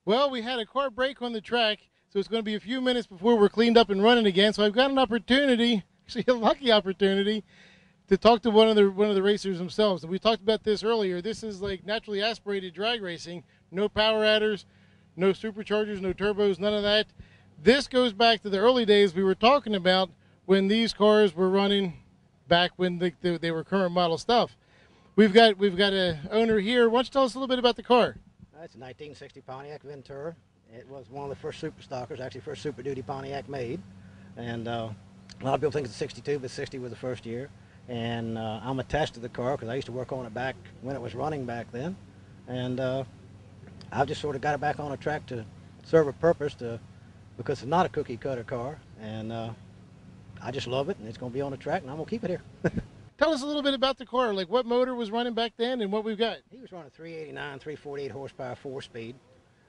Well, we had a car break on the track, so it's going to be a few minutes before we're cleaned up and running again. So I've got an opportunity, actually a lucky opportunity, to talk to one of the racers themselves. And we talked about this earlier. This is like naturally aspirated drag racing, no power adders, no superchargers, no turbos, none of that. This goes back to the early days we were talking about when these cars were running back when they were current model stuff. We've got a owner here. Why don't you tell us a little bit about the car? It's a 1960 Pontiac Ventura. It was one of the first super stockers, actually first Super Duty Pontiac made. And a lot of people think it's a 62, but 60 was the first year. And I'm attached to the car because I used to work on it back when it was running back then. And I've just sort of got it back on a track to serve a purpose because it's not a cookie cutter car. And I just love it, and it's going to be on the track, and I'm going to keep it here. Tell us a little bit about the car, like what motor was running back then and what we've got. He was running 389, 348 horsepower, 4-speed,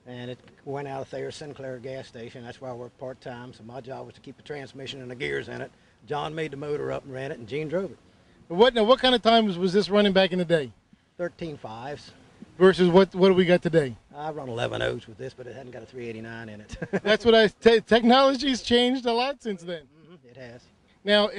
and it went out of Thayer Sinclair gas station. That's where I worked part-time, so my job was to keep the transmission and the gears in it. John made the motor up and ran it, and Gene drove it. What kind of times was this running back in the day? 13.5s. Versus what do we got today? I run 11.0s with this, but it hadn't got a 389 in it. That's what technology's changed a lot since then. It has. Now,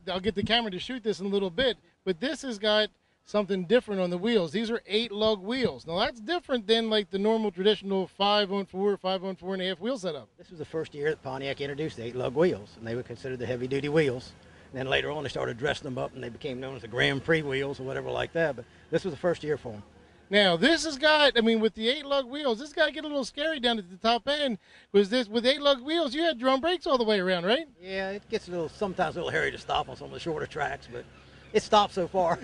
I'll get the camera to shoot this in a little bit, but this has got something different on the wheels. These are 8-lug wheels. Now, that's different than like the normal traditional 5-on-4, 5-on-4.5 wheel setup. This was the first year that Pontiac introduced the 8-lug wheels, and they were considered the heavy-duty wheels. And then later on, they started dressing them up, and they became known as the Grand Prix wheels or whatever like that. But this was the first year for them. Now, this has got, I mean, with the 8-lug wheels, this got to get a little scary down at the top end. With 8-lug wheels, you had drum brakes all the way around, right? Yeah, it gets sometimes a little hairy to stop on some of the shorter tracks, but it stopped so far.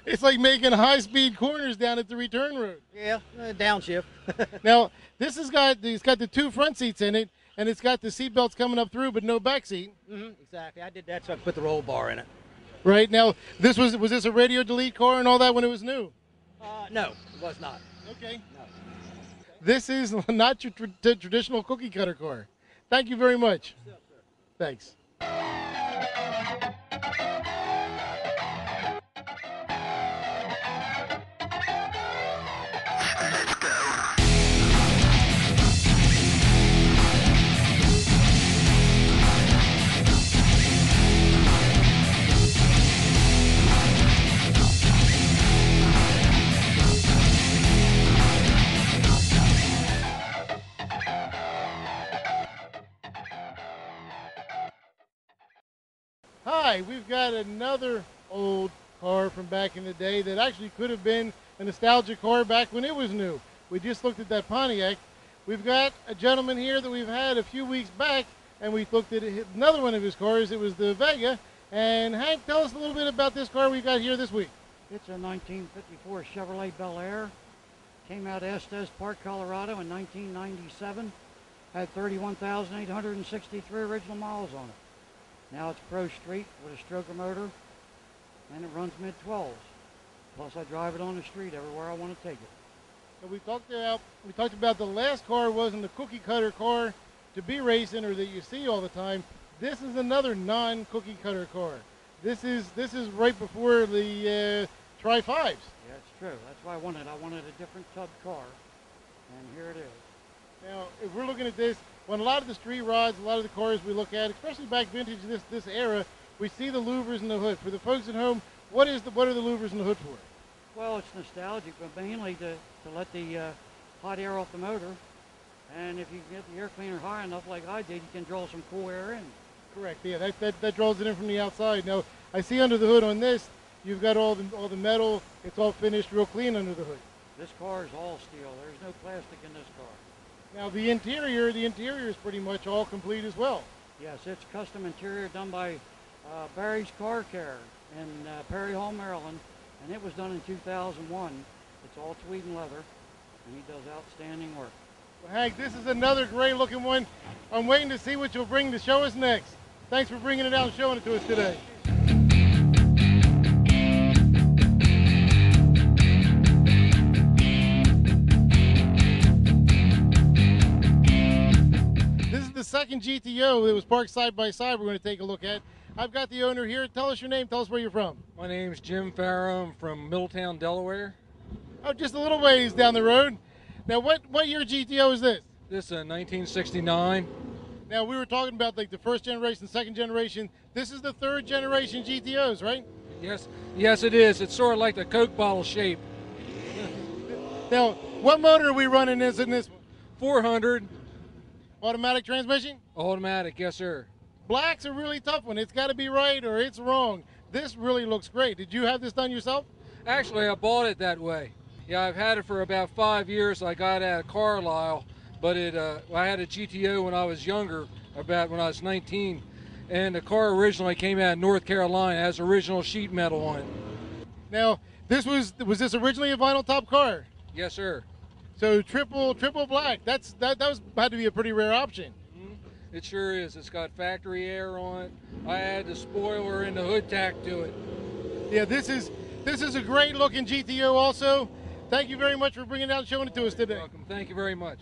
It's like making high-speed corners down at the return road. Yeah, downshift. Now, it's got the 2 front seats in it, and it's got the seat belts coming up through, but no back seat. Exactly. I did that so I could put the roll bar in it. Right. Now, was this a radio delete car and all that when it was new? No, it was not. Okay. No. This is not your traditional cookie cutter car. Thank you very much. Yes, sir. Thanks. Hi, we've got another old car from back in the day that actually could have been a nostalgia car back when it was new. We just looked at that Pontiac. We've got a gentleman here that we've had a few weeks back, and we looked at another one of his cars. It was the Vega. And Hank, tell us a little bit about this car we got here this week. It's a 1954 Chevrolet Bel Air. Came out of Estes Park, Colorado in 1997. Had 31,863 original miles on it. Now it's Pro Street with a stroker motor, and it runs mid-12s. Plus I drive it on the street everywhere I want to take it. So we talked about the last car wasn't the cookie cutter car to be racing or that you see all the time. This is another non-cookie cutter car. This is right before the Tri-5s. Yeah, it's true. That's why I wanted a different tub car, and here it is. Now, if we're looking at this, on a lot of the street rods, a lot of the cars we look at, especially back vintage this era, we see the louvers in the hood. For the folks at home, what are the louvers in the hood for? Well, it's nostalgic, but mainly to let the hot air off the motor. And if you get the air cleaner high enough like I did, you can draw some cool air in. Correct, yeah, that draws it in from the outside. Now, I see under the hood on this, you've got all the metal, it's all finished real clean under the hood. This car is all steel. There's no plastic in this car. Now the interior is pretty much all complete as well. Yes, it's custom interior done by Barry's Car Care in Perry Hall, Maryland, and it was done in 2001. It's all tweed and leather, and he does outstanding work. Well, Hank, this is another great looking one. I'm waiting to see what you'll bring to show us next. Thanks for bringing it out and showing it to us today. The second GTO that was parked side by side we're going to take a look at. I've got the owner here. Tell us your name. Tell us where you're from. My name's Jim Farrow. I'm from Middletown, Delaware. Oh, just a little ways down the road. Now, what year GTO is this? This is a 1969. Now, we were talking about like the first generation, second generation. This is the third generation GTOs, right? Yes, it is. It's sort of like the Coke bottle shape. Now, what motor are we running in this one? 400 Automatic transmission? automatic. Yes, sir. Black's a really tough one. It's got to be right or it's wrong. This really looks great. Did you have this done yourself? Actually, I bought it that way. Yeah, I've had it for about 5 years. I got it at Carlisle, but I had a GTO when I was younger, about when I was 19, and the car originally came out of North Carolina. It has original sheet metal on it. Now, was this originally a vinyl top car? Yes, sir. So triple black. That had to be a pretty rare option. It sure is. It's got factory air on it. I added the spoiler and the hood tack to it. Yeah, this is a great looking GTO also. Thank you very much for bringing it out and showing it to us today. You're welcome. Thank you very much.